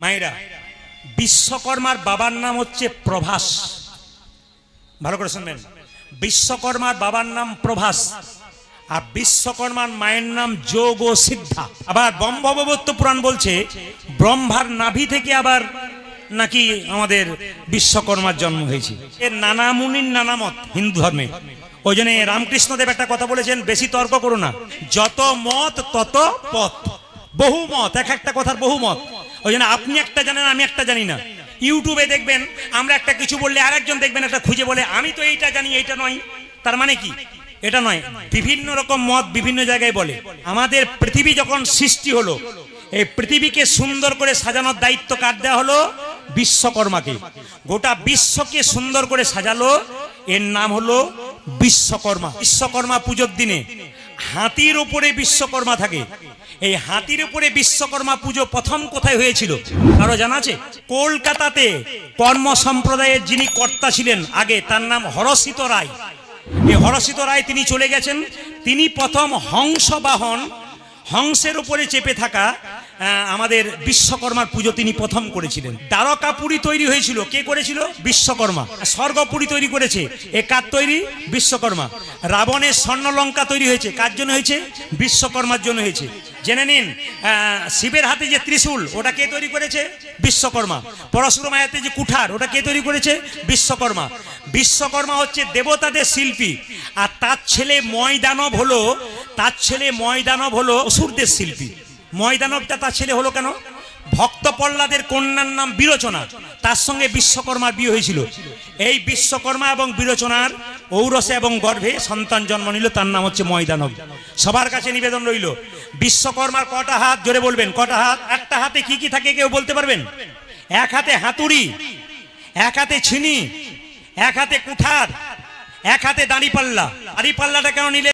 মায়েরা, বিশ্বকর্মার বাবার নাম হচ্ছে প্রভাস। ভালো করে শুনবেন, বিশ্বকর্মার বাবার নাম প্রভাস আর বিশ্বকর্মার মায়ের নাম যোগ সিদ্ধা। আবার ব্রহ্মবৈবর্ত পুরাণ বলছে ব্রহ্মার নাভি থেকে আবার নাকি আমাদের বিশ্বকর্মার জন্ম হয়েছে। এর নানা মুনির নানা মত হিন্দু ধর্মে। ওই জন্য রামকৃষ্ণদেব একটা কথা বলেছেন, বেশি তর্ক করো না, যত মত তত পথ। বহু মত, এক একটা কথার বহু মত। ওই জন্য আপনি একটা জানেন, আমি একটা জানি না। ইউটিউবে দেখবেন আমরা একটা কিছু বললে আরেকজন দেখবেন একটা খুঁজে বলে আমি তো এইটা জানি, এইটা নয়। তার মানে কি? এটা নয়, বিভিন্ন রকম মত বিভিন্ন জায়গায় বলে। আমাদের পৃথিবী যখন সৃষ্টি হলো, এই পৃথিবীকে সুন্দর করে সাজানোর দায়িত্ব কার দেওয়া হলো? বিশ্বকর্মাকে। গোটা বিশ্বকে সুন্দর করে সাজালো, এর নাম হলো বিশ্বকর্মা। বিশ্বকর্মা পুজোর দিনে হাতির উপরে বিশ্বকর্মা থাকে। এই হাতির উপরে বিশ্বকর্মা পুজো প্রথম কোথায় হয়েছিল কারো জানা আছে? কলকাতাতে কর্ম সম্প্রদায়ের যিনি কর্তা ছিলেন আগে, তার নাম হরষিত রায়। এই হরষিত রায় তিনি চলে গেছেন, তিনি প্রথম হংস বাহন, হংসের উপরে চেপে থাকা আমাদের বিশ্বকর্মার পুজো তিনি প্রথম করেছিলেন। দ্বারকাপুরী তৈরি হয়েছিল, কে করেছিল? বিশ্বকর্মা। স্বর্গপুরী তৈরি করেছে, এ কার তৈরি? বিশ্বকর্মা। রাবণের স্বর্ণলঙ্কা তৈরি হয়েছে, কার জন্য হয়েছে? বিশ্বকর্মার জন্য হয়েছে। জেনে নিন, শিবের হাতে যে ত্রিশূল, ওটা কে তৈরি করেছে? বিশ্বকর্মা। পরশুরামের হাতে যে কুঠার, ওটা কে তৈরি করেছে? বিশ্বকর্মা। বিশ্বকর্মা হচ্ছে দেবতাদের শিল্পী, আর তার ছেলে ময়দানব হলো, তার ছেলে ময়দানব হলো অসুরদের শিল্পী। ময়দানবটা তার ছেলে হলো কেন? ভক্ত প্রহ্লাদের কন্যার নাম বিরোচনা, তার সঙ্গে বিশ্বকর্মার বিয়ে হয়েছিল। এই বিশ্বকর্মা এবং বিরোচনার ঔরসে এবং গর্ভে সন্তান জন্ম নিল, তার নাম হচ্ছে ময়দানব। সবার কাছে নিবেদন রইল, বিশ্বকর্মার কটা হাত? জোরে বলবেন, কটা হাত? একটা হাতে কি কি থাকে কেউ বলতে পারবেন? এক হাতে হাতুড়ি, এক হাতে ছিনি, এক হাতে কুঠার, এক হাতে দাঁড়িপাল্লা। দাঁড়িপাল্লাটা কেন নিলে?